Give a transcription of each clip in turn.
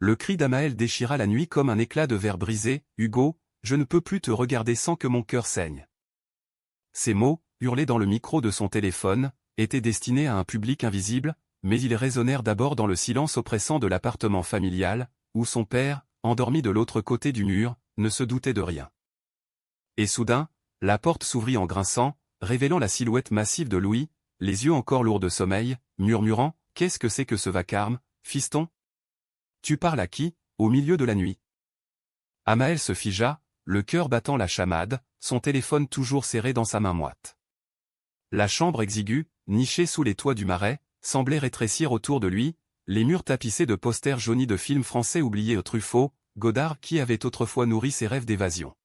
Le cri d'Amaël déchira la nuit comme un éclat de verre brisé. « Hugo, je ne peux plus te regarder sans que mon cœur saigne. » Ces mots, hurlés dans le micro de son téléphone, étaient destinés à un public invisible, mais ils résonnèrent d'abord dans le silence oppressant de l'appartement familial, où son père, endormi de l'autre côté du mur, ne se doutait de rien. Et soudain, la porte s'ouvrit en grinçant, révélant la silhouette massive de Louis, les yeux encore lourds de sommeil, murmurant « Qu'est-ce que c'est que ce vacarme, fiston ? Tu parles à qui, au milieu de la nuit ?» Amaël se figea, le cœur battant la chamade, son téléphone toujours serré dans sa main moite. La chambre exiguë, nichée sous les toits du Marais, semblait rétrécir autour de lui, les murs tapissés de posters jaunis de films français oubliés au Truffaut, Godard qui avait autrefois nourri ses rêves d'évasion.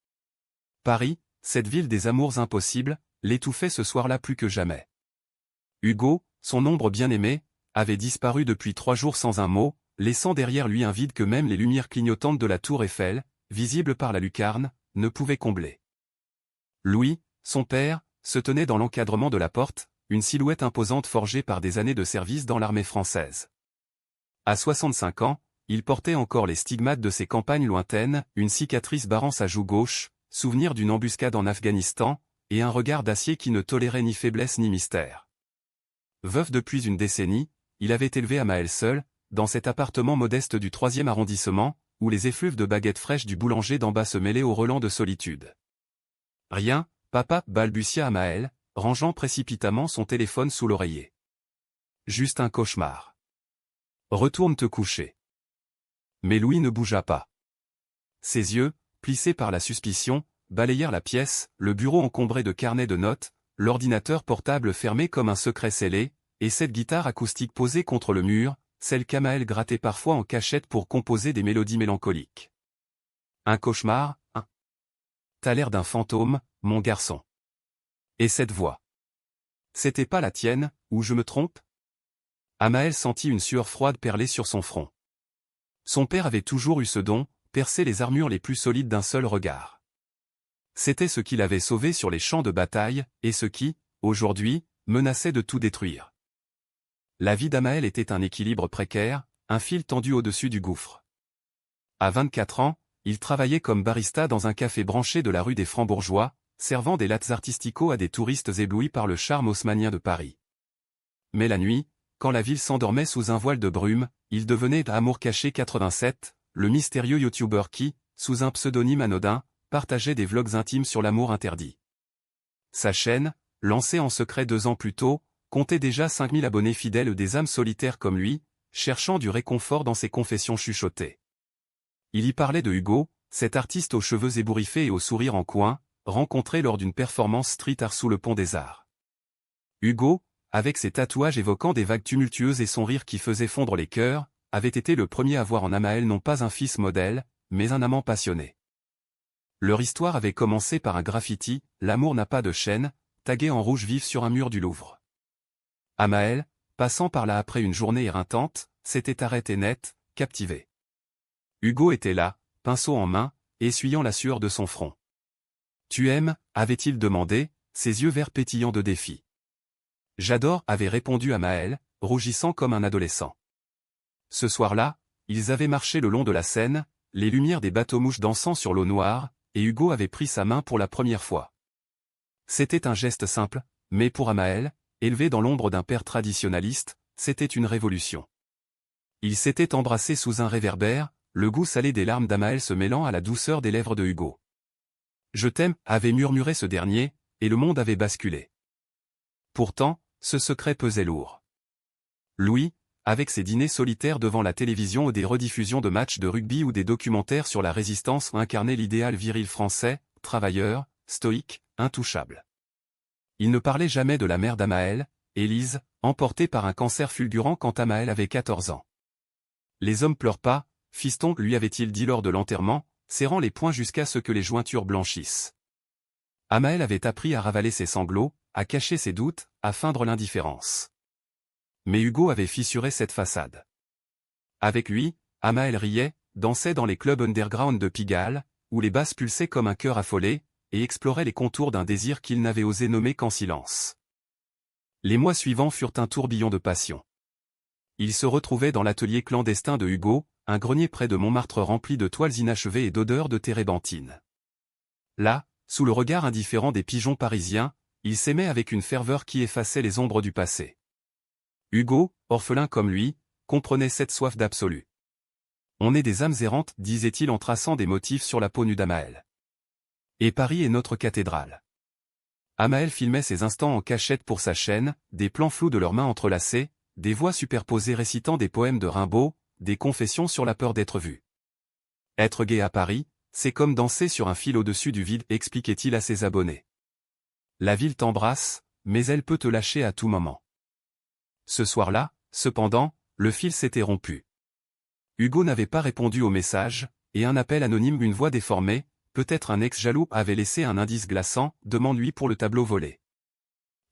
Paris, cette ville des amours impossibles, l'étouffait ce soir-là plus que jamais. Hugo, son ombre bien-aimée, avait disparu depuis 3 jours sans un mot, laissant derrière lui un vide que même les lumières clignotantes de la tour Eiffel, visibles par la lucarne, ne pouvaient combler. Louis, son père, se tenait dans l'encadrement de la porte, une silhouette imposante forgée par des années de service dans l'armée française. À 65 ans, il portait encore les stigmates de ses campagnes lointaines, une cicatrice barrant sa joue gauche, souvenir d'une embuscade en Afghanistan, et un regard d'acier qui ne tolérait ni faiblesse ni mystère. Veuf depuis une décennie, il avait élevé Amaël seul, dans cet appartement modeste du 3e arrondissement, où les effluves de baguettes fraîches du boulanger d'en bas se mêlaient aux relents de solitude. « Rien, papa, balbutia Amaël, rangeant précipitamment son téléphone sous l'oreiller. Juste un cauchemar. Retourne te coucher. » Mais Louis ne bougea pas. Ses yeux, plissés par la suspicion, balayèrent la pièce, le bureau encombré de carnets de notes, l'ordinateur portable fermé comme un secret scellé, et cette guitare acoustique posée contre le mur, celle qu'Amaël grattait parfois en cachette pour composer des mélodies mélancoliques. Un cauchemar, hein ? T'as l'air d'un fantôme, mon garçon. Et cette voix. C'était pas la tienne, ou je me trompe ? Amaël sentit une sueur froide perler sur son front. Son père avait toujours eu ce don, percer les armures les plus solides d'un seul regard. C'était ce qui l'avait sauvé sur les champs de bataille, et ce qui, aujourd'hui, menaçait de tout détruire. La vie d'Amaël était un équilibre précaire, un fil tendu au-dessus du gouffre. À 24 ans, il travaillait comme barista dans un café branché de la rue des Francs-Bourgeois, servant des lattes artistico à des touristes éblouis par le charme haussmannien de Paris. Mais la nuit, quand la ville s'endormait sous un voile de brume, il devenait Amour Caché 87, le mystérieux youtubeur qui, sous un pseudonyme anodin, partageait des vlogs intimes sur l'amour interdit. Sa chaîne, lancée en secret 2 ans plus tôt, comptait déjà 5000 abonnés fidèles, des âmes solitaires comme lui, cherchant du réconfort dans ses confessions chuchotées. Il y parlait de Hugo, cet artiste aux cheveux ébouriffés et au sourire en coin, rencontré lors d'une performance street art sous le pont des Arts. Hugo, avec ses tatouages évoquant des vagues tumultueuses et son rire qui faisait fondre les cœurs, avait été le premier à voir en Amaël non pas un fils modèle, mais un amant passionné. Leur histoire avait commencé par un graffiti, « L'amour n'a pas de chaîne », tagué en rouge vif sur un mur du Louvre. Amaël, passant par là après une journée éreintante, s'était arrêté net, captivé. Hugo était là, pinceau en main, essuyant la sueur de son front. « Tu aimes » avait-il demandé, ses yeux verts pétillants de défi. « J'adore » avait répondu Amaël, rougissant comme un adolescent. Ce soir-là, ils avaient marché le long de la Seine, les lumières des bateaux-mouches dansant sur l'eau noire, et Hugo avait pris sa main pour la première fois. C'était un geste simple, mais pour Amaël, élevé dans l'ombre d'un père traditionnaliste, c'était une révolution. Ils s'étaient embrassés sous un réverbère, le goût salé des larmes d'Amaël se mêlant à la douceur des lèvres de Hugo. « Je t'aime » avait murmuré ce dernier, et le monde avait basculé. Pourtant, ce secret pesait lourd. Louis, avec ses dîners solitaires devant la télévision ou des rediffusions de matchs de rugby ou des documentaires sur la résistance, incarnait l'idéal viril français, travailleur, stoïque, intouchable. Il ne parlait jamais de la mère d'Amaël, Élise, emportée par un cancer fulgurant quand Amaël avait 14 ans. « Les hommes pleurent pas, fiston » lui avait-il dit lors de l'enterrement, serrant les poings jusqu'à ce que les jointures blanchissent. Amaël avait appris à ravaler ses sanglots, à cacher ses doutes, à feindre l'indifférence. Mais Hugo avait fissuré cette façade. Avec lui, Amaël riait, dansait dans les clubs underground de Pigalle, où les basses pulsaient comme un cœur affolé, et explorait les contours d'un désir qu'il n'avait osé nommer qu'en silence. Les mois suivants furent un tourbillon de passion. Il se retrouvait dans l'atelier clandestin de Hugo, un grenier près de Montmartre rempli de toiles inachevées et d'odeurs de térébenthine. Là, sous le regard indifférent des pigeons parisiens, il s'aimait avec une ferveur qui effaçait les ombres du passé. Hugo, orphelin comme lui, comprenait cette soif d'absolu. On est des âmes errantes, disait-il en traçant des motifs sur la peau nue d'Amaël. Et Paris est notre cathédrale. Amaël filmait ces instants en cachette pour sa chaîne, des plans flous de leurs mains entrelacées, des voix superposées récitant des poèmes de Rimbaud, des confessions sur la peur d'être vu. Être gay à Paris, c'est comme danser sur un fil au-dessus du vide, expliquait-il à ses abonnés. La ville t'embrasse, mais elle peut te lâcher à tout moment. Ce soir-là, cependant, le fil s'était rompu. Hugo n'avait pas répondu au message, et un appel anonyme, une voix déformée, peut-être un ex-jaloux, avait laissé un indice glaçant, demande-lui pour le tableau volé.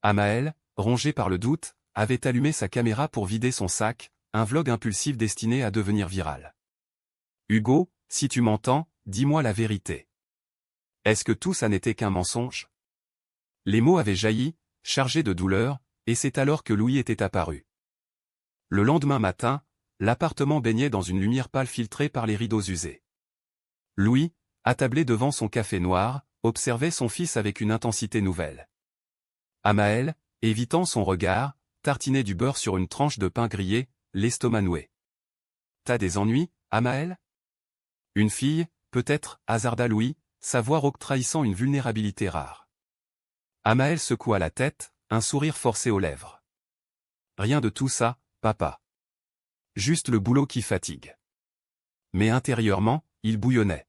Amaël, rongé par le doute, avait allumé sa caméra pour vider son sac, un vlog impulsif destiné à devenir viral. Hugo, si tu m'entends, dis-moi la vérité. Est-ce que tout ça n'était qu'un mensonge? Les mots avaient jailli, chargés de douleur, et c'est alors que Louis était apparu. Le lendemain matin, l'appartement baignait dans une lumière pâle filtrée par les rideaux usés. Louis, attablé devant son café noir, observait son fils avec une intensité nouvelle. Amaël, évitant son regard, tartinait du beurre sur une tranche de pain grillé, l'estomac noué. T'as des ennuis, Amaël? Une fille, peut-être, hasarda Louis, sa voix rauque trahissant une vulnérabilité rare. Amaël secoua la tête, un sourire forcé aux lèvres. Rien de tout ça, papa. Juste le boulot qui fatigue. Mais intérieurement, il bouillonnait.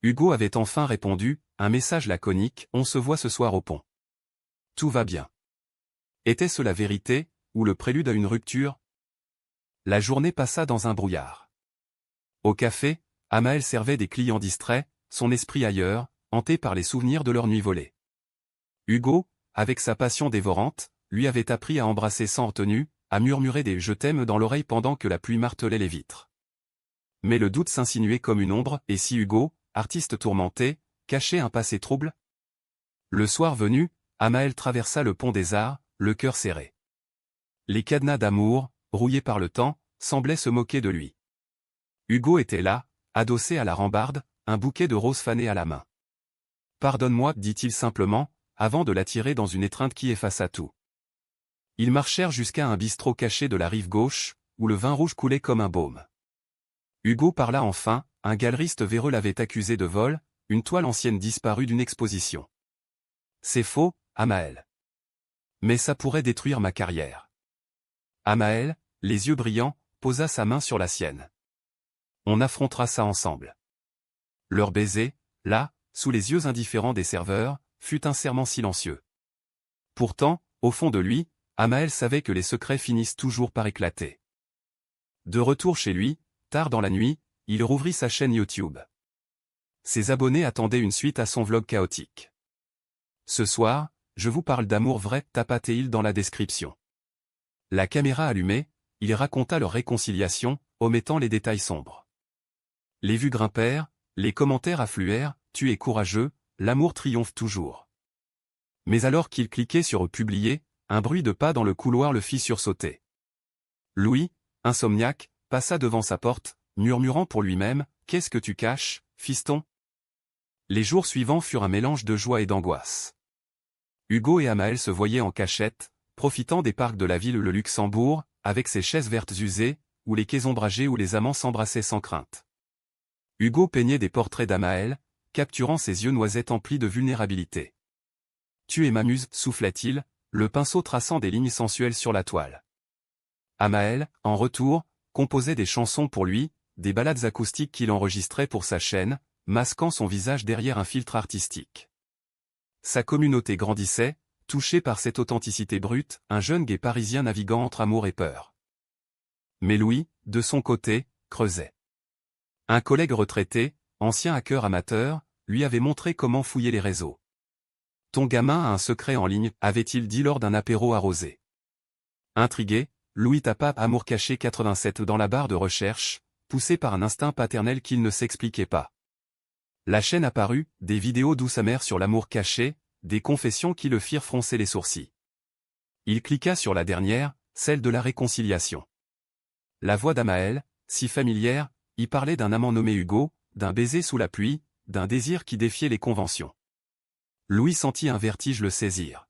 Hugo avait enfin répondu, un message laconique, on se voit ce soir au pont. Tout va bien. Était-ce la vérité, ou le prélude à une rupture? La journée passa dans un brouillard. Au café, Amaël servait des clients distraits, son esprit ailleurs, hanté par les souvenirs de leur nuit volée. Hugo, avec sa passion dévorante, lui avait appris à embrasser sans retenue, à murmurer des « je t'aime » dans l'oreille pendant que la pluie martelait les vitres. Mais le doute s'insinuait comme une ombre, et si Hugo, artiste tourmenté, cachait un passé trouble? Le soir venu, Amaël traversa le pont des Arts, le cœur serré. Les cadenas d'amour, rouillés par le temps, semblaient se moquer de lui. Hugo était là, adossé à la rambarde, un bouquet de roses fanées à la main. « Pardonne-moi, dit-il simplement, avant de l'attirer dans une étreinte qui effaça tout. Ils marchèrent jusqu'à un bistrot caché de la rive gauche, où le vin rouge coulait comme un baume. Hugo parla enfin, un galeriste véreux l'avait accusé de vol, une toile ancienne disparue d'une exposition. C'est faux, Amaël. Mais ça pourrait détruire ma carrière. Amaël, les yeux brillants, posa sa main sur la sienne. On affrontera ça ensemble. Leur baiser, là, sous les yeux indifférents des serveurs, fut un serment silencieux. Pourtant, au fond de lui, Amaël savait que les secrets finissent toujours par éclater. De retour chez lui, tard dans la nuit, il rouvrit sa chaîne YouTube. Ses abonnés attendaient une suite à son vlog chaotique. Ce soir, je vous parle d'amour vrai, tapait-il dans la description. La caméra allumée, il raconta leur réconciliation, omettant les détails sombres. Les vues grimpèrent, les commentaires affluèrent, tu es courageux, l'amour triomphe toujours. Mais alors qu'il cliquait sur publier, un bruit de pas dans le couloir le fit sursauter. Louis, insomniaque, passa devant sa porte, murmurant pour lui-même, « Qu'est-ce que tu caches, fiston ?» Les jours suivants furent un mélange de joie et d'angoisse. Hugo et Amaël se voyaient en cachette, profitant des parcs de la ville le Luxembourg, avec ses chaises vertes usées, ou les quais ombragés où les amants s'embrassaient sans crainte. Hugo peignait des portraits d'Amaël, capturant ses yeux noisettes emplis de vulnérabilité. « Tu es ma muse » soufflait-il, le pinceau traçant des lignes sensuelles sur la toile. Amaël, en retour, composait des chansons pour lui, des ballades acoustiques qu'il enregistrait pour sa chaîne, masquant son visage derrière un filtre artistique. Sa communauté grandissait, touchée par cette authenticité brute, un jeune gay parisien naviguant entre amour et peur. Mais Louis, de son côté, creusait. Un collègue retraité, ancien hacker amateur, lui avait montré comment fouiller les réseaux. « Ton gamin a un secret en ligne », avait-il dit lors d'un apéro arrosé. Intrigué, Louis tapa « Amour caché 87 » dans la barre de recherche, poussé par un instinct paternel qu'il ne s'expliquait pas. La chaîne apparut, des vidéos douce amères sur l'amour caché, des confessions qui le firent froncer les sourcils. Il cliqua sur la dernière, celle de la réconciliation. La voix d'Amaël, si familière, y parlait d'un amant nommé Hugo, d'un baiser sous la pluie, d'un désir qui défiait les conventions. Louis sentit un vertige le saisir.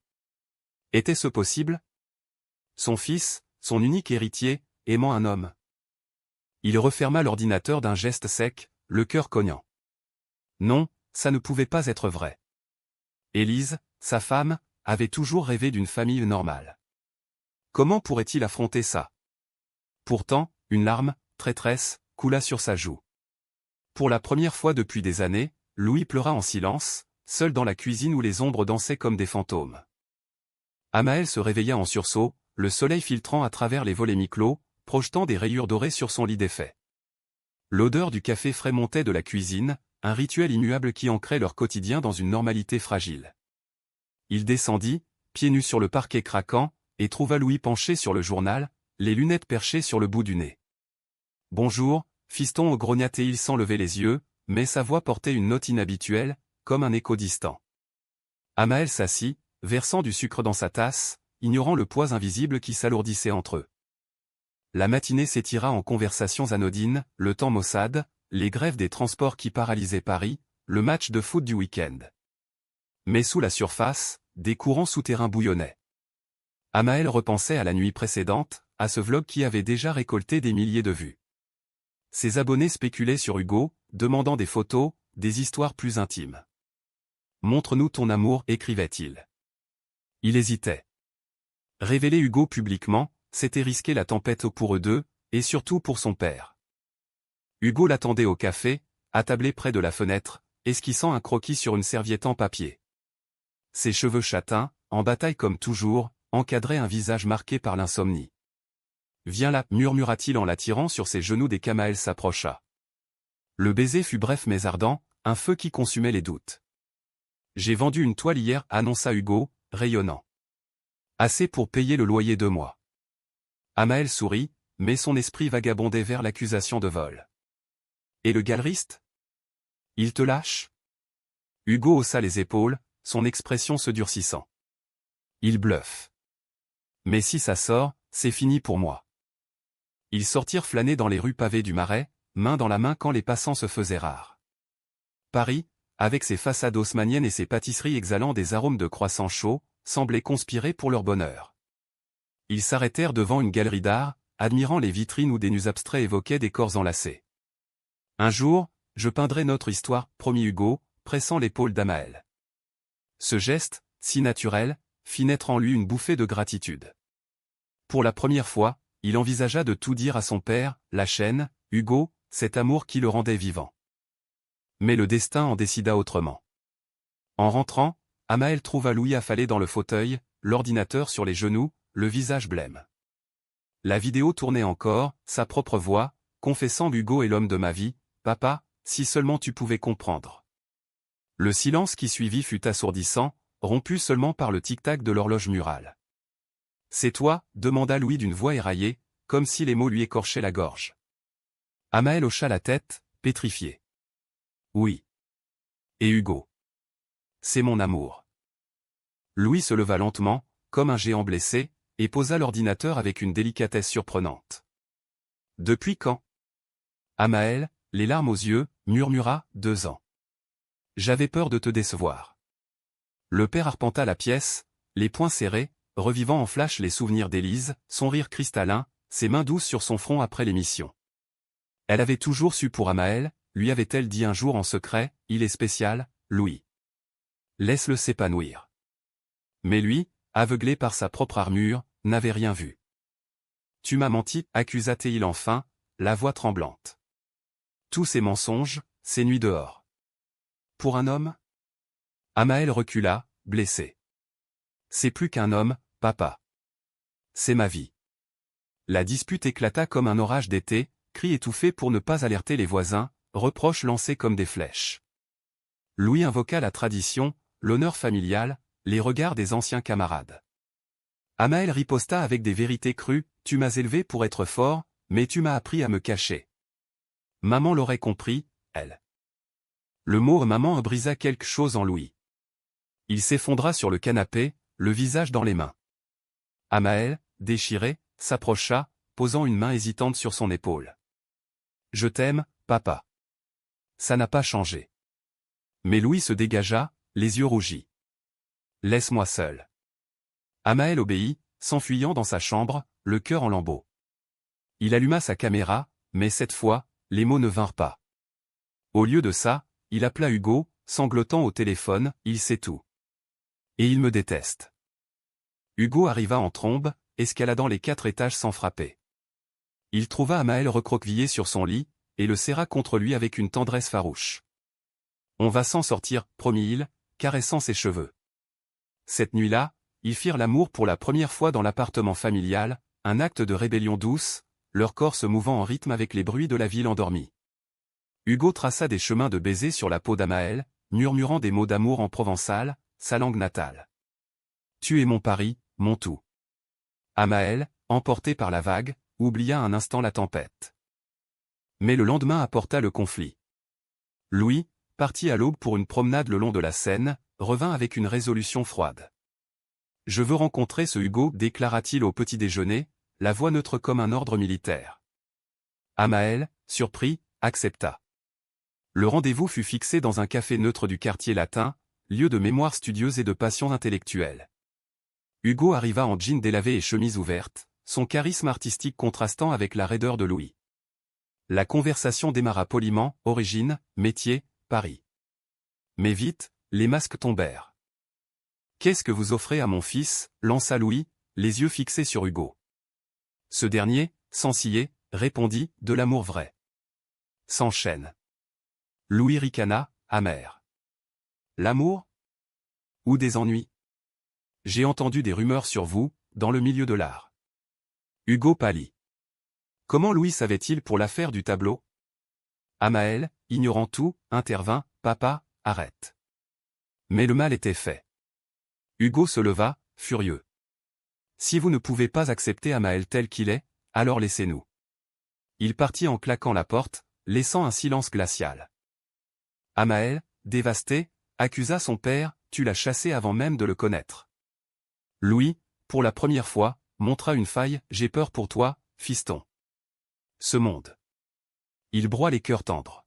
Était-ce possible? Son fils, son unique héritier, aimant un homme. Il referma l'ordinateur d'un geste sec, le cœur cognant. Non, ça ne pouvait pas être vrai. Élise, sa femme, avait toujours rêvé d'une famille normale. Comment pourrait-il affronter ça? Pourtant, une larme, traîtresse, coula sur sa joue. Pour la première fois depuis des années, Louis pleura en silence, seul dans la cuisine où les ombres dansaient comme des fantômes. Amaël se réveilla en sursaut, le soleil filtrant à travers les volets mi-clos, projetant des rayures dorées sur son lit défait. L'odeur du café frais montait de la cuisine, un rituel immuable qui ancrait leur quotidien dans une normalité fragile. Il descendit, pieds nus sur le parquet craquant, et trouva Louis penché sur le journal, les lunettes perchées sur le bout du nez. « Bonjour, fiston » grogna-t-il sans lever les yeux, mais sa voix portait une note inhabituelle, comme un écho distant. Amaël s'assit, versant du sucre dans sa tasse, ignorant le poids invisible qui s'alourdissait entre eux. La matinée s'étira en conversations anodines, le temps maussade, les grèves des transports qui paralysaient Paris, le match de foot du week-end. Mais sous la surface, des courants souterrains bouillonnaient. Amaël repensait à la nuit précédente, à ce vlog qui avait déjà récolté des milliers de vues. Ses abonnés spéculaient sur Hugo, demandant des photos, des histoires plus intimes. « Montre-nous ton amour » écrivait-il. Il hésitait. Révéler Hugo publiquement, c'était risquer la tempête pour eux deux, et surtout pour son père. Hugo l'attendait au café, attablé près de la fenêtre, esquissant un croquis sur une serviette en papier. Ses cheveux châtains, en bataille comme toujours, encadraient un visage marqué par l'insomnie. « Viens là » murmura-t-il en l'attirant sur ses genoux dès qu'Amaël s'approcha. Le baiser fut bref mais ardent, un feu qui consumait les doutes. « J'ai vendu une toile hier » annonça Hugo, rayonnant. « Assez pour payer le loyer 2 mois. » Amaël sourit, mais son esprit vagabondait vers l'accusation de vol. « Et le galeriste? Il te lâche ?» Hugo haussa les épaules, son expression se durcissant. « Il bluffe. Mais si ça sort, c'est fini pour moi. » Ils sortirent flâner dans les rues pavées du Marais, main dans la main quand les passants se faisaient rares. Paris, avec ses façades haussmanniennes et ses pâtisseries exhalant des arômes de croissants chauds, semblait conspirer pour leur bonheur. Ils s'arrêtèrent devant une galerie d'art, admirant les vitrines où des nus abstraits évoquaient des corps enlacés. « Un jour, je peindrai notre histoire » promit Hugo, pressant l'épaule d'Amaël. Ce geste, si naturel, fit naître en lui une bouffée de gratitude. Pour la première fois, il envisagea de tout dire à son père, la chaîne, Hugo, cet amour qui le rendait vivant. Mais le destin en décida autrement. En rentrant, Amaël trouva Louis affalé dans le fauteuil, l'ordinateur sur les genoux, le visage blême. La vidéo tournait encore, sa propre voix, confessant « Hugo est l'homme de ma vie, papa, si seulement tu pouvais comprendre. » Le silence qui suivit fut assourdissant, rompu seulement par le tic-tac de l'horloge murale. « C'est toi » demanda Louis d'une voix éraillée, comme si les mots lui écorchaient la gorge. Amaël hocha la tête, pétrifié. « Oui. Et Hugo. C'est mon amour. » Louis se leva lentement, comme un géant blessé, et posa l'ordinateur avec une délicatesse surprenante. « Depuis quand ?» Amaël, les larmes aux yeux, murmura « 2 ans. J'avais peur de te décevoir. » Le père arpenta la pièce, les poings serrés, revivant en flash les souvenirs d'Élise, son rire cristallin, ses mains douces sur son front après l'émission. Elle avait toujours su pour Amaël, lui avait-elle dit un jour en secret, « Il est spécial, Louis. Laisse-le s'épanouir. » Mais lui, aveuglé par sa propre armure, n'avait rien vu. « Tu m'as menti » accusa-t-il enfin, la voix tremblante. Tous ces mensonges, ces nuits dehors. Pour un homme? Amaël recula, blessé. C'est plus qu'un homme, papa. C'est ma vie. La dispute éclata comme un orage d'été, cris étouffés pour ne pas alerter les voisins, reproches lancés comme des flèches. Louis invoqua la tradition, l'honneur familial, les regards des anciens camarades. Amaël riposta avec des vérités crues, « Tu m'as élevé pour être fort, mais tu m'as appris à me cacher. » Maman l'aurait compris, elle. Le mot « maman » brisa quelque chose en Louis. Il s'effondra sur le canapé, le visage dans les mains. Amaël, déchiré, s'approcha, posant une main hésitante sur son épaule. Je t'aime, papa. Ça n'a pas changé. Mais Louis se dégagea, les yeux rougis. Laisse-moi seul. Amaël obéit, s'enfuyant dans sa chambre, le cœur en lambeaux. Il alluma sa caméra, mais cette fois, les mots ne vinrent pas. Au lieu de ça, il appela Hugo, sanglotant au téléphone, il sait tout. Et il me déteste. Hugo arriva en trombe, escaladant les 4 étages sans frapper. Il trouva Amaël recroquevillé sur son lit, et le serra contre lui avec une tendresse farouche. On va s'en sortir, promit-il, caressant ses cheveux. Cette nuit-là, ils firent l'amour pour la première fois dans l'appartement familial, un acte de rébellion douce, leur corps se mouvant en rythme avec les bruits de la ville endormie. Hugo traça des chemins de baisers sur la peau d'Amaël, murmurant des mots d'amour en provençal, sa langue natale. Tu es mon Paris, mon tout. Amaël, emporté par la vague, oublia un instant la tempête. Mais le lendemain apporta le conflit. Louis, parti à l'aube pour une promenade le long de la Seine, revint avec une résolution froide. « Je veux rencontrer ce Hugo » déclara-t-il au petit déjeuner, la voix neutre comme un ordre militaire. Amaël, surpris, accepta. Le rendez-vous fut fixé dans un café neutre du quartier latin, lieu de mémoire studieuse et de passion intellectuelle. Hugo arriva en jean délavé et chemise ouverte, son charisme artistique contrastant avec la raideur de Louis. La conversation démarra poliment, origine, métier, Paris. Mais vite, les masques tombèrent. « Qu'est-ce que vous offrez à mon fils » lança Louis, les yeux fixés sur Hugo. Ce dernier, sans ciller, répondit « de l'amour vrai ». S'enchaîne. Louis ricana, amer. « L'amour ? Ou des ennuis ? J'ai entendu des rumeurs sur vous, dans le milieu de l'art. » Hugo pâlit. Comment Louis savait-il pour l'affaire du tableau ? Amaël, ignorant tout, intervint, « Papa, arrête. » Mais le mal était fait. Hugo se leva, furieux. « Si vous ne pouvez pas accepter Amaël tel qu'il est, alors laissez-nous. » Il partit en claquant la porte, laissant un silence glacial. Amaël, dévasté, accusa son père, « Tu l'as chassé avant même de le connaître. » Louis, pour la première fois, montra une faille, « J'ai peur pour toi, fiston. » Ce monde. Il broie les cœurs tendres.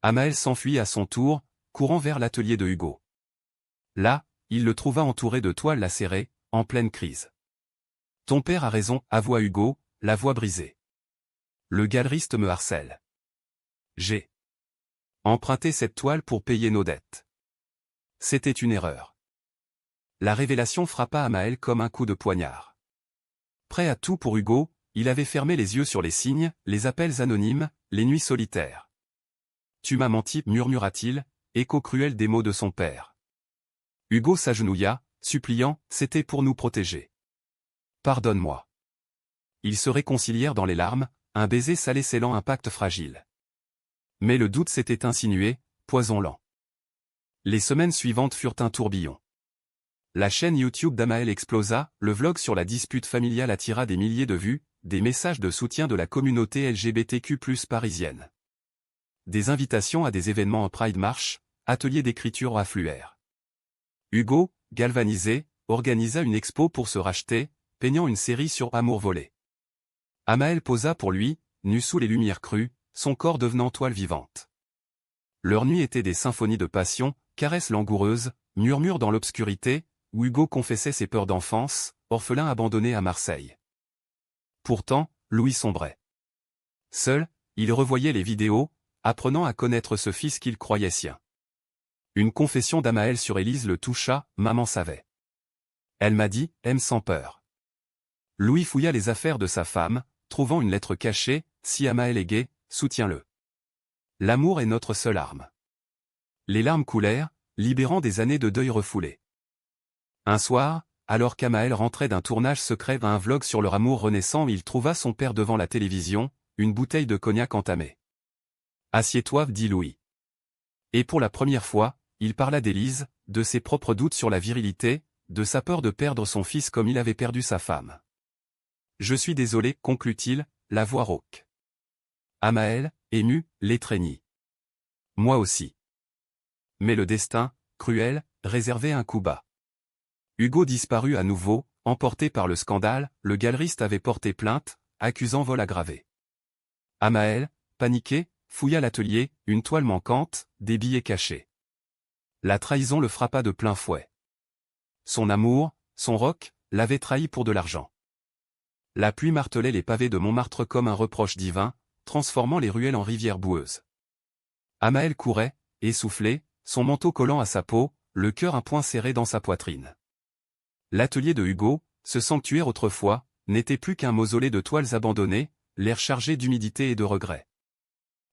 Amaël s'enfuit à son tour, courant vers l'atelier de Hugo. Là, il le trouva entouré de toiles lacérées, en pleine crise. « Ton père a raison » avoua Hugo, la voix brisée. « Le galeriste me harcèle. J'ai emprunté cette toile pour payer nos dettes. C'était une erreur. » La révélation frappa Amaël comme un coup de poignard. Prêt à tout pour Hugo, il avait fermé les yeux sur les signes, les appels anonymes, les nuits solitaires. « Tu m'as menti » murmura-t-il, écho cruel des mots de son père. Hugo s'agenouilla, suppliant, « C'était pour nous protéger. Pardonne-moi. » Ils se réconcilièrent dans les larmes, un baiser salé scellant un pacte fragile. Mais le doute s'était insinué, poison lent. Les semaines suivantes furent un tourbillon. La chaîne YouTube d'Amaël explosa, le vlog sur la dispute familiale attira des milliers de vues, des messages de soutien de la communauté LGBTQ+ parisienne. Des invitations à des événements en Pride March, ateliers d'écriture affluèrent. Hugo, galvanisé, organisa une expo pour se racheter, peignant une série sur Amour volé. Amaël posa pour lui, nu sous les lumières crues, son corps devenant toile vivante. Leurs nuits étaient des symphonies de passion, caresses langoureuses, murmures dans l'obscurité, où Hugo confessait ses peurs d'enfance, orphelin abandonné à Marseille. Pourtant, Louis sombrait. Seul, il revoyait les vidéos, apprenant à connaître ce fils qu'il croyait sien. Une confession d'Amaël sur Élise le toucha, maman savait. Elle m'a dit, aime sans peur. Louis fouilla les affaires de sa femme, trouvant une lettre cachée, si Amaël est gay, soutiens-le. L'amour est notre seule arme. Les larmes coulèrent, libérant des années de deuil refoulé. Un soir, alors qu'Amaël rentrait d'un tournage secret à un vlog sur leur amour renaissant, il trouva son père devant la télévision, une bouteille de cognac entamée. « Assieds-toi » dit Louis. Et pour la première fois, il parla d'Élise, de ses propres doutes sur la virilité, de sa peur de perdre son fils comme il avait perdu sa femme. « Je suis désolé » conclut-il, la voix rauque. Amaël, ému, l'étreignit. « Moi aussi. » Mais le destin, cruel, réservait un coup bas. Hugo disparut à nouveau, emporté par le scandale, le galeriste avait porté plainte, accusant vol aggravé. Amaël, paniqué, fouilla l'atelier, une toile manquante, des billets cachés. La trahison le frappa de plein fouet. Son amour, son roc, l'avait trahi pour de l'argent. La pluie martelait les pavés de Montmartre comme un reproche divin, transformant les ruelles en rivières boueuses. Amaël courait, essoufflé, son manteau collant à sa peau, le cœur un point serré dans sa poitrine. L'atelier de Hugo, ce sanctuaire autrefois, n'était plus qu'un mausolée de toiles abandonnées, l'air chargé d'humidité et de regrets.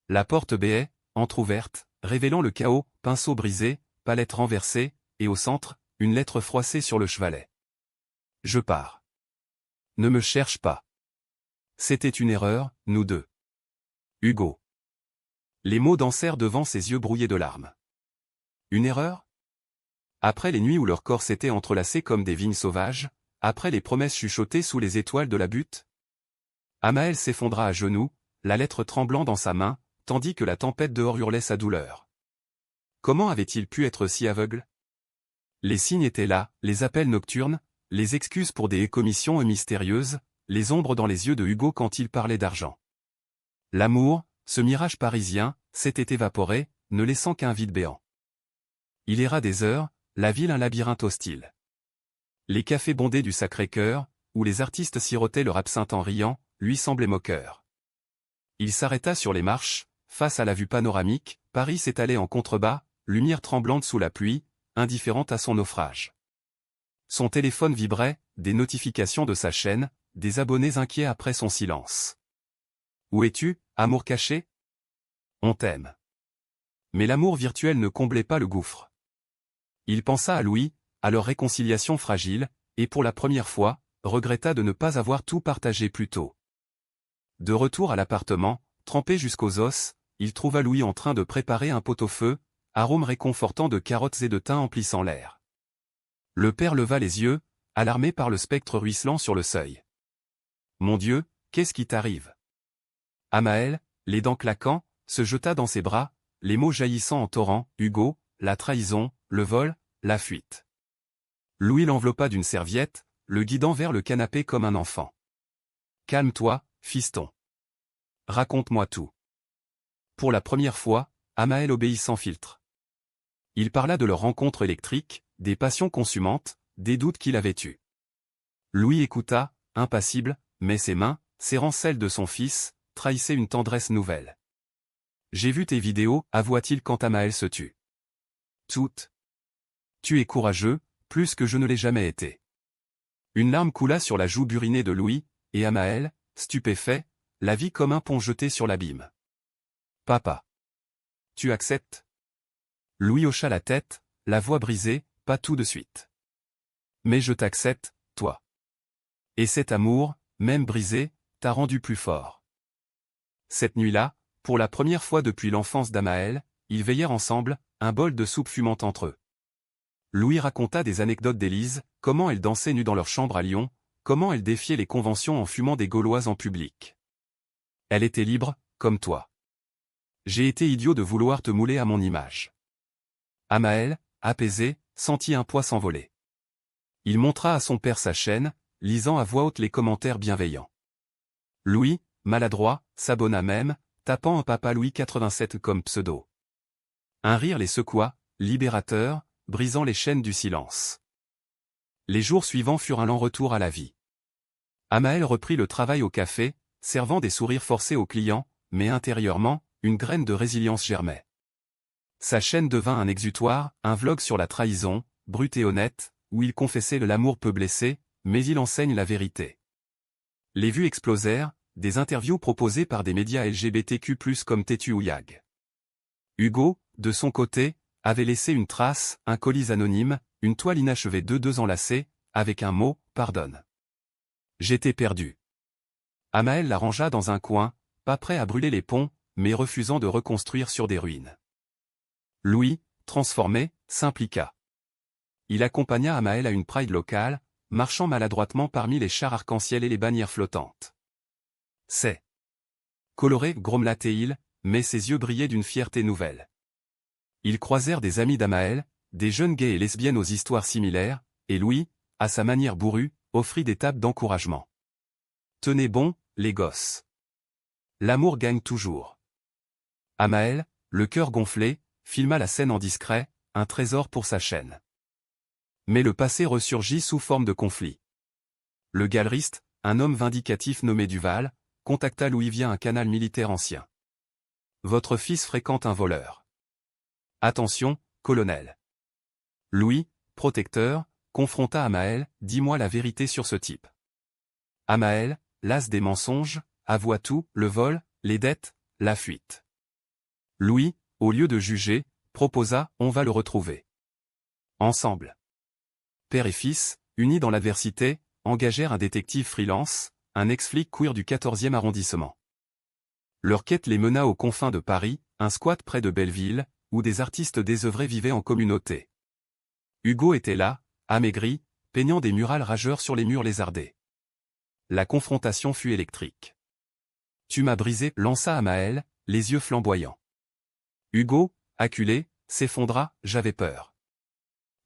La porte béait, entr'ouverte, révélant le chaos, pinceau brisé, palette renversée, et au centre, une lettre froissée sur le chevalet. Je pars. Ne me cherche pas. C'était une erreur, nous deux. Hugo. Les mots dansèrent devant ses yeux brouillés de larmes. Une erreur? Après les nuits où leurs corps s'étaient entrelacés comme des vignes sauvages, après les promesses chuchotées sous les étoiles de la butte? Amaël s'effondra à genoux, la lettre tremblant dans sa main, tandis que la tempête dehors hurlait sa douleur. Comment avait-il pu être si aveugle? Les signes étaient là, les appels nocturnes, les excuses pour des commissions mystérieuses, les ombres dans les yeux de Hugo quand il parlait d'argent. L'amour, ce mirage parisien, s'était évaporé, ne laissant qu'un vide béant. Il erra des heures, la ville un labyrinthe hostile. Les cafés bondés du Sacré-Cœur, où les artistes sirotaient leur absinthe en riant, lui semblaient moqueurs. Il s'arrêta sur les marches, face à la vue panoramique, Paris s'étalait en contrebas, lumière tremblante sous la pluie, indifférente à son naufrage. Son téléphone vibrait, des notifications de sa chaîne, des abonnés inquiets après son silence. Où es-tu, amour caché? On t'aime. Mais l'amour virtuel ne comblait pas le gouffre. Il pensa à Louis, à leur réconciliation fragile, et pour la première fois, regretta de ne pas avoir tout partagé plus tôt. De retour à l'appartement, trempé jusqu'aux os, il trouva Louis en train de préparer un pot-au-feu, arôme réconfortant de carottes et de thym emplissant l'air. Le père leva les yeux, alarmé par le spectre ruisselant sur le seuil. « Mon Dieu, qu'est-ce qui t'arrive » Amaël, les dents claquant, se jeta dans ses bras, les mots jaillissant en torrent, Hugo, la trahison, le vol, la fuite. Louis l'enveloppa d'une serviette, le guidant vers le canapé comme un enfant. « Calme-toi, fiston. Raconte-moi tout. » Pour la première fois, Amaël obéit sans filtre. Il parla de leur rencontre électrique, des passions consumantes, des doutes qu'il avait eus. Louis écouta, impassible, mais ses mains, serrant celles de son fils, trahissaient une tendresse nouvelle. « J'ai vu tes vidéos, avoua-t-il quand Amaël se tut. Toutes. Tu es courageux, plus que je ne l'ai jamais été. » Une larme coula sur la joue burinée de Louis, et Amaël, stupéfait, la vit comme un pont jeté sur l'abîme. « Papa. Tu acceptes ?» Louis hocha la tête, la voix brisée, pas tout de suite. « Mais je t'accepte, toi. Et cet amour, même brisé, t'a rendu plus fort. » Cette nuit-là, pour la première fois depuis l'enfance d'Amaël, ils veillèrent ensemble, un bol de soupe fumant entre eux. Louis raconta des anecdotes d'Élise, comment elle dansait nue dans leur chambre à Lyon, comment elle défiait les conventions en fumant des Gauloises en public. Elle était libre, comme toi. J'ai été idiot de vouloir te mouler à mon image. Amaël, apaisé, sentit un poids s'envoler. Il montra à son père sa chaîne, lisant à voix haute les commentaires bienveillants. Louis, maladroit, s'abonna même, tapant un Papa Louis 87 comme pseudo. Un rire les secoua, libérateur, brisant les chaînes du silence. Les jours suivants furent un lent retour à la vie. Amaël reprit le travail au café, servant des sourires forcés aux clients, mais intérieurement, une graine de résilience germait. Sa chaîne devint un exutoire, un vlog sur la trahison, brute et honnête, où il confessait l'amour peu blessé, mais il enseigne la vérité. Les vues explosèrent, des interviews proposées par des médias LGBTQ+, comme Tétu ou Yag. Hugo, de son côté, avait laissé une trace, un colis anonyme, une toile inachevée de 2 enlacée, avec un mot, pardonne. J'étais perdu. Amaël la rangea dans un coin, pas prêt à brûler les ponts, mais refusant de reconstruire sur des ruines. Louis, transformé, s'impliqua. Il accompagna Amaël à une pride locale, marchant maladroitement parmi les chars arc-en-ciel et les bannières flottantes. C'est coloré, grommela-t-il, mais ses yeux brillaient d'une fierté nouvelle. Ils croisèrent des amis d'Amaël, des jeunes gays et lesbiennes aux histoires similaires, et Louis, à sa manière bourrue, offrit des tapes d'encouragement. Tenez bon, les gosses. L'amour gagne toujours. Amael, le cœur gonflé, filma la scène en discret, un trésor pour sa chaîne. Mais le passé ressurgit sous forme de conflit. Le galeriste, un homme vindicatif nommé Duval, contacta Louis via un canal militaire ancien. « Votre fils fréquente un voleur. Attention, colonel. » Louis, protecteur, confronta Amael, « Dis-moi la vérité sur ce type. » Amael, las des mensonges, avoua tout, le vol, les dettes, la fuite. Louis, au lieu de juger, proposa, on va le retrouver. Ensemble. Père et fils, unis dans l'adversité, engagèrent un détective freelance, un ex-flic queer du 14e arrondissement. Leur quête les mena aux confins de Paris, un squat près de Belleville, où des artistes désœuvrés vivaient en communauté. Hugo était là, amaigri, peignant des murales rageurs sur les murs lézardés. La confrontation fut électrique. « Tu m'as brisé » lança Amael, les yeux flamboyants. Hugo, acculé, s'effondra, « J'avais peur.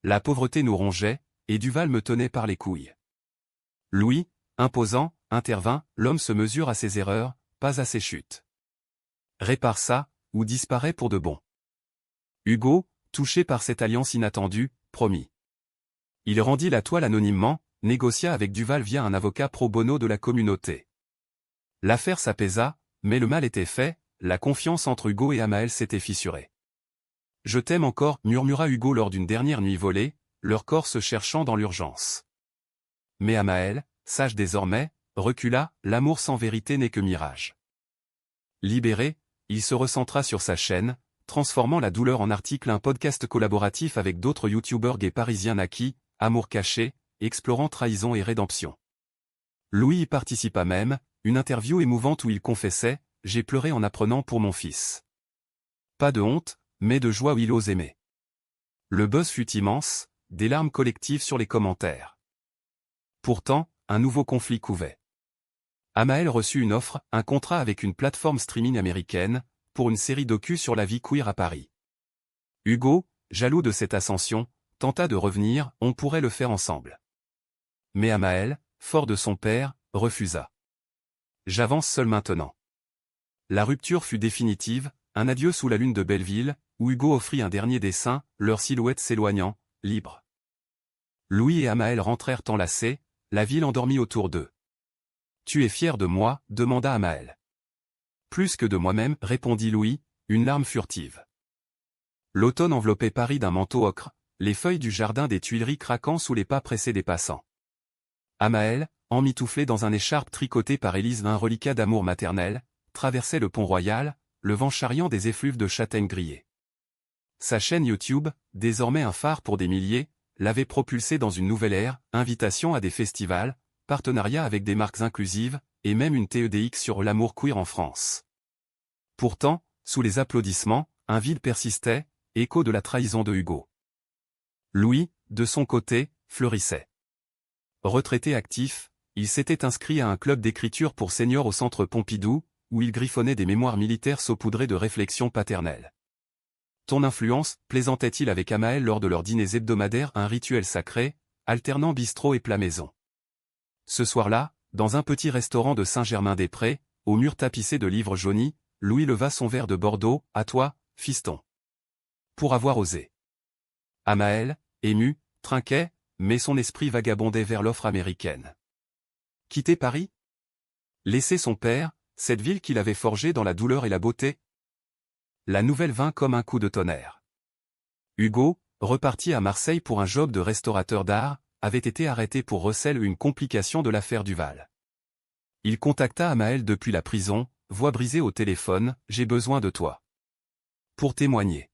La pauvreté nous rongeait, et Duval me tenait par les couilles. » Louis, imposant, intervint, « L'homme se mesure à ses erreurs, pas à ses chutes. Répare ça, ou disparaît pour de bon. » Hugo, touché par cette alliance inattendue, promit. Il rendit la toile anonymement, négocia avec Duval via un avocat pro bono de la communauté. L'affaire s'apaisa, mais le mal était fait, la confiance entre Hugo et Amael s'était fissurée. « Je t'aime encore » murmura Hugo lors d'une dernière nuit volée, leur corps se cherchant dans l'urgence. Mais Amael, sage désormais, recula, l'amour sans vérité n'est que mirage. Libéré, il se recentra sur sa chaîne, transformant la douleur en article, un podcast collaboratif avec d'autres youtubeurs gays parisiens naquis, amour caché, explorant trahison et rédemption. Louis y participa même, une interview émouvante où il confessait « J'ai pleuré en apprenant pour mon fils. » Pas de honte, mais de joie où il ose aimer. Le buzz fut immense, des larmes collectives sur les commentaires. Pourtant, un nouveau conflit couvait. Amael reçut une offre, un contrat avec une plateforme streaming américaine, pour une série docu sur la vie queer à Paris. Hugo, jaloux de cette ascension, tenta de revenir, on pourrait le faire ensemble. Mais Amael, fort de son père, refusa. « J'avance seul maintenant. » La rupture fut définitive, un adieu sous la lune de Belleville, où Hugo offrit un dernier dessin, leurs silhouettes s'éloignant, libres. Louis et Amael rentrèrent enlacés, la ville endormie autour d'eux. « Tu es fier de moi » demanda Amael. « Plus que de moi-même » répondit Louis, une larme furtive. L'automne enveloppait Paris d'un manteau ocre, les feuilles du jardin des Tuileries craquant sous les pas pressés des passants. Amael, emmitouflé dans un écharpe tricotée par Élise, un reliquat d'amour maternel, traversait le pont Royal, le vent charriant des effluves de châtaignes grillées. Sa chaîne YouTube, désormais un phare pour des milliers, l'avait propulsé dans une nouvelle ère, invitation à des festivals, partenariat avec des marques inclusives, et même une TEDx sur l'amour queer en France. Pourtant, sous les applaudissements, un vide persistait, écho de la trahison de Hugo. Louis, de son côté, fleurissait. Retraité actif, il s'était inscrit à un club d'écriture pour seniors au centre Pompidou, où il griffonnait des mémoires militaires saupoudrés de réflexions paternelles. « Ton influence » plaisantait-il avec Amael lors de leurs dîners hebdomadaires, un rituel sacré, alternant bistrot et plat maison. Ce soir-là, dans un petit restaurant de Saint-Germain-des-Prés, aux murs tapissés de livres jaunis, Louis leva son verre de Bordeaux, « À toi, fiston. » Pour avoir osé. Amael, ému, trinquait, mais son esprit vagabondait vers l'offre américaine. Quitter Paris? Laisser son père, cette ville qu'il avait forgée dans la douleur et la beauté? La nouvelle vint comme un coup de tonnerre. Hugo, reparti à Marseille pour un job de restaurateur d'art, avait été arrêté pour recel, une complication de l'affaire Duval. Il contacta Amael depuis la prison, voix brisée au téléphone, « J'ai besoin de toi. » Pour témoigner.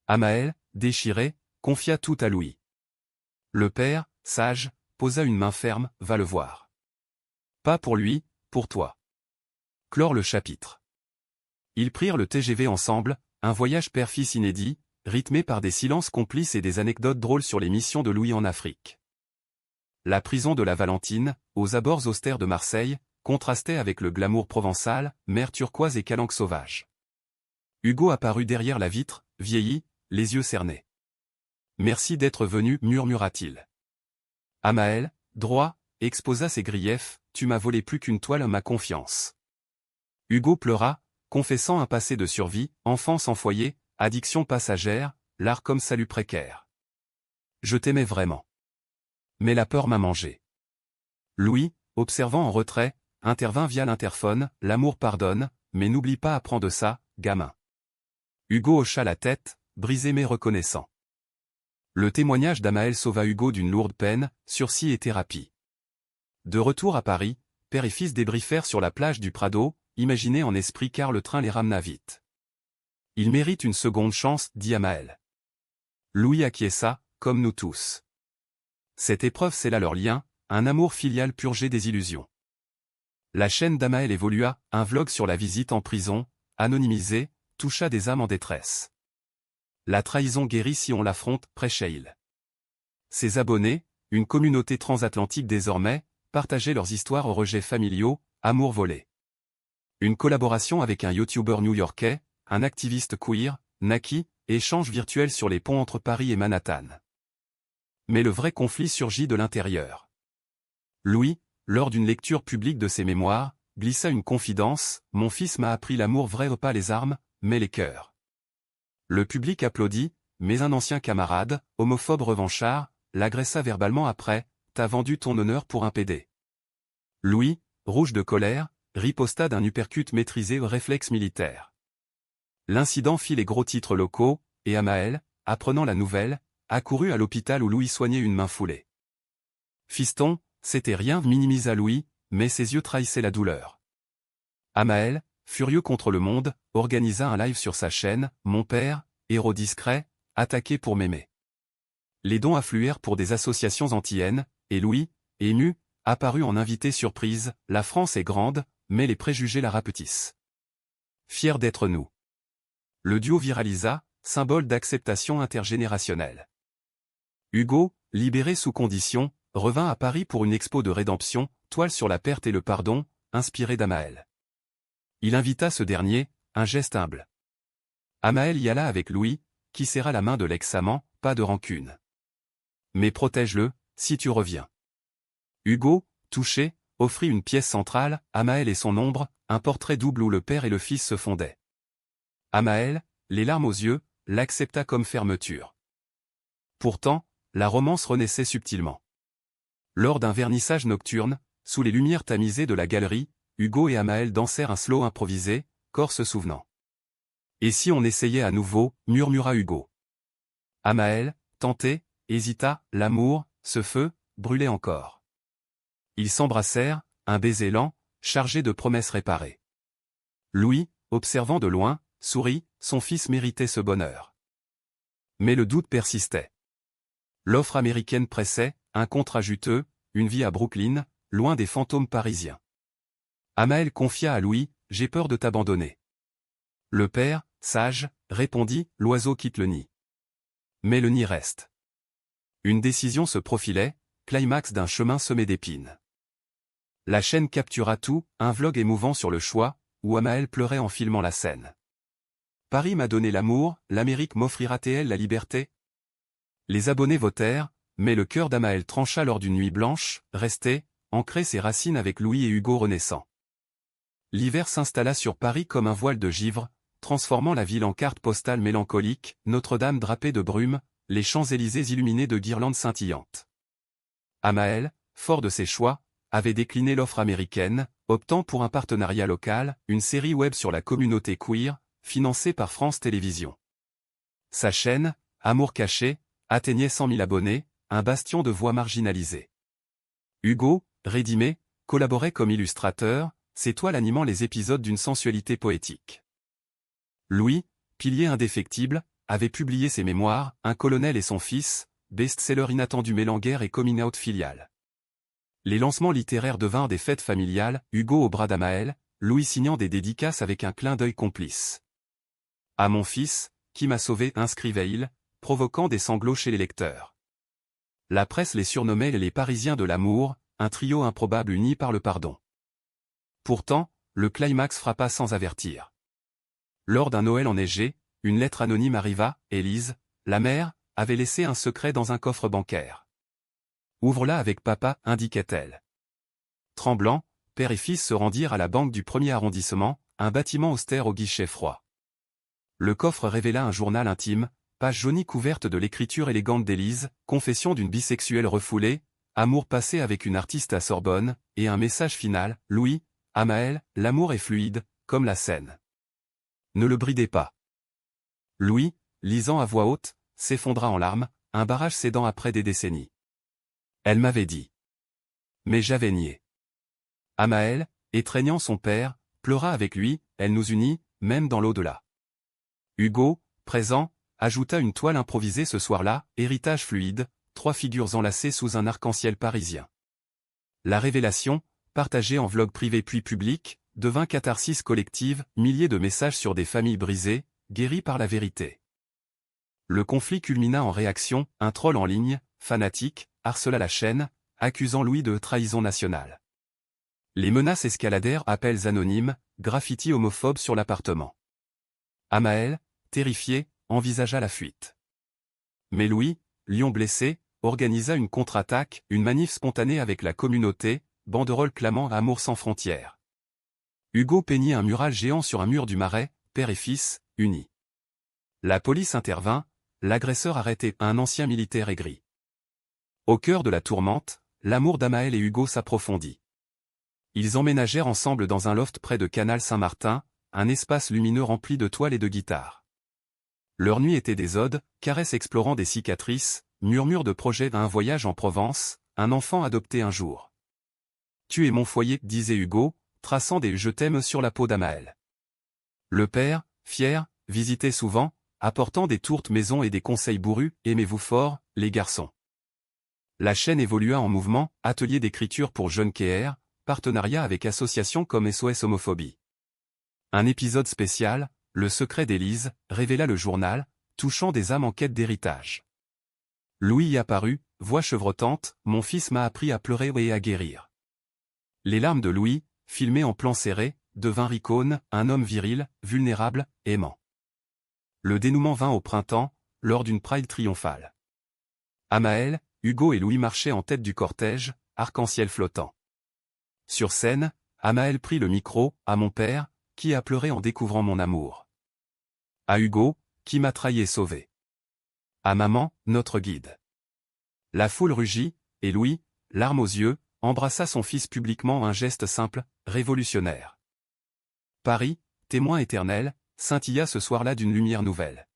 Amael, déchiré, confia tout à Louis. Le père, sage, posa une main ferme, « Va le voir. Pas pour lui, pour toi. » Clore le chapitre. Ils prirent le TGV ensemble, un voyage père-fils inédit, rythmé par des silences complices et des anecdotes drôles sur les missions de Louis en Afrique. La prison de la Valentine, aux abords austères de Marseille, contrastait avec le glamour provençal, mer turquoise et calanques sauvages. Hugo apparut derrière la vitre, vieilli, les yeux cernés. « Merci d'être venu » murmura-t-il. Amael, droit, exposa ses griefs, « Tu m'as volé plus qu'une toile, ma confiance. » Hugo pleura, confessant un passé de survie, enfance sans foyer, addiction passagère, l'art comme salut précaire. Je t'aimais vraiment. Mais la peur m'a mangé. Louis, observant en retrait, intervint via l'interphone, l'amour pardonne, mais n'oublie pas apprends de ça, gamin. Hugo hocha la tête, brisé mais reconnaissant. Le témoignage d'Amael sauva Hugo d'une lourde peine, sursis et thérapie. De retour à Paris, père et fils débriefèrent sur la plage du Prado, imaginés en esprit car le train les ramena vite. Il mérite une seconde chance, dit Amael. Louis acquiesça, comme nous tous. Cette épreuve scella leur lien, un amour filial purgé des illusions. La chaîne d'Amael évolua, un vlog sur la visite en prison, anonymisé, toucha des âmes en détresse. La trahison guérit si on l'affronte, prêchait-il. Ses abonnés, une communauté transatlantique désormais, partageaient leurs histoires aux rejets familiaux, amours volés. Une collaboration avec un youtubeur new-yorkais, un activiste queer, naquit, échange virtuel sur les ponts entre Paris et Manhattan. Mais le vrai conflit surgit de l'intérieur. Louis, lors d'une lecture publique de ses mémoires, glissa une confidence, « Mon fils m'a appris l'amour vrai, pas les armes, mais les cœurs. » Le public applaudit, mais un ancien camarade, homophobe revanchard, l'agressa verbalement après, « T'as vendu ton honneur pour un PD. » Louis, rouge de colère, riposta d'un uppercut maîtrisé au réflexe militaire. L'incident fit les gros titres locaux, et Amael, apprenant la nouvelle, accourut à l'hôpital où Louis soignait une main foulée. Fiston, c'était rien, minimisa Louis, mais ses yeux trahissaient la douleur. Amael, furieux contre le monde, organisa un live sur sa chaîne, Mon père, héros discret, attaqué pour m'aimer. Les dons affluèrent pour des associations anti-haine, et Louis, ému, apparut en invité surprise, la France est grande, mais les préjugés la rapetissent. Fier d'être nous. Le duo viralisa, symbole d'acceptation intergénérationnelle. Hugo, libéré sous condition, revint à Paris pour une expo de rédemption, toile sur la perte et le pardon, inspiré d'Amael. Il invita ce dernier, un geste humble. Amael y alla avec Louis, qui serra la main de l'ex-amant, pas de rancune. Mais protège-le, si tu reviens. Hugo, touché, offrit une pièce centrale, Amael et son ombre, un portrait double où le père et le fils se fondaient. Amael, les larmes aux yeux, l'accepta comme fermeture. Pourtant, la romance renaissait subtilement. Lors d'un vernissage nocturne, sous les lumières tamisées de la galerie, Hugo et Amael dansèrent un slow improvisé, corps se souvenant. « Et si on essayait à nouveau » murmura Hugo. Amael, tenté, hésita, l'amour, ce feu, brûlait encore. Ils s'embrassèrent, un baiser lent, chargé de promesses réparées. Louis, observant de loin, sourit, son fils méritait ce bonheur. Mais le doute persistait. L'offre américaine pressait, un contrat juteux, une vie à Brooklyn, loin des fantômes parisiens. Amael confia à Louis, « J'ai peur de t'abandonner. » Le père, sage, répondit, « L'oiseau quitte le nid. » Mais le nid reste. Une décision se profilait, climax d'un chemin semé d'épines. La chaîne captura tout, un vlog émouvant sur le choix, où Amael pleurait en filmant la scène. « Paris m'a donné l'amour, l'Amérique m'offrira-t-elle la liberté ?» Les abonnés votèrent, mais le cœur d'Amael trancha lors d'une nuit blanche, restait, ancré ses racines avec Louis et Hugo renaissant. L'hiver s'installa sur Paris comme un voile de givre, transformant la ville en carte postale mélancolique, Notre-Dame drapée de brume, les Champs-Élysées illuminés de guirlandes scintillantes. Amael, fort de ses choix, avait décliné l'offre américaine, optant pour un partenariat local, une série web sur la communauté queer, financée par France Télévisions. Sa chaîne, Amour caché, atteignait 100 000 abonnés, un bastion de voix marginalisées. Hugo, rédimé, collaborait comme illustrateur, ses toiles animant les épisodes d'une sensualité poétique. Louis, pilier indéfectible, avait publié ses mémoires, Un colonel et son fils, best-seller inattendu mêlant-guerre et coming-out filial. Les lancements littéraires devinrent des fêtes familiales, Hugo au bras d'Amael, Louis signant des dédicaces avec un clin d'œil complice. « À mon fils, qui m'a sauvé » inscrivait-il, provoquant des sanglots chez les lecteurs. La presse les surnommait les Parisiens de l'amour, un trio improbable uni par le pardon. Pourtant, le climax frappa sans avertir. Lors d'un Noël enneigé, une lettre anonyme arriva, Élise, la mère, avait laissé un secret dans un coffre bancaire. « Ouvre-la avec papa » indiquait-elle. Tremblants, père et fils se rendirent à la banque du 1er arrondissement, un bâtiment austère au guichet froid. Le coffre révéla un journal intime, page jaunie couverte de l'écriture élégante d'Élise, confession d'une bisexuelle refoulée, amour passé avec une artiste à Sorbonne, et un message final, Louis, à Maël, l'amour est fluide, comme la Seine. Ne le bridez pas. Louis, lisant à voix haute, s'effondra en larmes, un barrage cédant après des décennies. Elle m'avait dit. Mais j'avais nié. Amaël, étreignant son père, pleura avec lui, elle nous unit, même dans l'au-delà. Hugo, présent, ajouta une toile improvisée ce soir-là, héritage fluide, 3 figures enlacées sous un arc-en-ciel parisien. La révélation, partagée en vlog privé puis public, devint catharsis collective, milliers de messages sur des familles brisées, guéries par la vérité. Le conflit culmina en réaction, un troll en ligne, fanatique, harcela la chaîne, accusant Louis de trahison nationale. Les menaces escaladèrent, appels anonymes, graffitis homophobes sur l'appartement. Amaël, terrifié, envisagea la fuite. Mais Louis, lion blessé, organisa une contre-attaque, une manif spontanée avec la communauté, banderole clamant « Amour sans frontières ». Hugo peignit un mural géant sur un mur du Marais, père et fils, unis. La police intervint, l'agresseur arrêté, un ancien militaire aigri. Au cœur de la tourmente, l'amour d'Amaël et Hugo s'approfondit. Ils emménagèrent ensemble dans un loft près de Canal Saint-Martin, un espace lumineux rempli de toiles et de guitares. Leurs nuits étaient des odes, caresses explorant des cicatrices, murmures de projets d'un voyage en Provence, un enfant adopté un jour. « Tu es mon foyer », disait Hugo, traçant des « je t'aime » sur la peau d'Amaël. Le père, fier, visitait souvent, apportant des tourtes maison et des conseils bourrus, « aimez-vous fort, les garçons ». La chaîne évolua en mouvement, atelier d'écriture pour jeunes queer, partenariat avec associations comme SOS Homophobie. Un épisode spécial, Le secret d'Élise, révéla le journal, touchant des âmes en quête d'héritage. Louis y apparut, voix chevrotante, « Mon fils m'a appris à pleurer et à guérir ». Les larmes de Louis, filmées en plan serré, devint Ricône, un homme viril, vulnérable, aimant. Le dénouement vint au printemps, lors d'une Pride triomphale. Amaël, Hugo et Louis marchaient en tête du cortège, arc-en-ciel flottant. Sur scène, Amaël prit le micro, « À mon père, qui a pleuré en découvrant mon amour. À Hugo, qui m'a trahi et sauvé. À maman, notre guide. » La foule rugit, et Louis, larmes aux yeux, embrassa son fils publiquement, un geste simple, révolutionnaire. Paris, témoin éternel, scintilla ce soir-là d'une lumière nouvelle.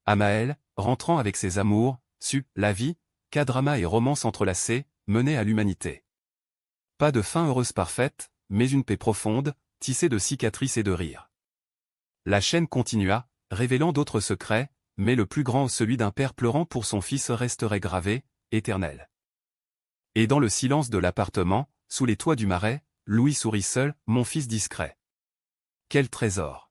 Amaël, rentrant avec ses amours, sut, la vie, K-drama et romance entrelacées, menait à l'humanité. Pas de fin heureuse parfaite, mais une paix profonde, tissée de cicatrices et de rires. La chaîne continua, révélant d'autres secrets, mais le plus grand, celui d'un père pleurant pour son fils, resterait gravé, éternel. Et dans le silence de l'appartement, sous les toits du Marais, Louis sourit seul, « Mon fils discret. » Quel trésor!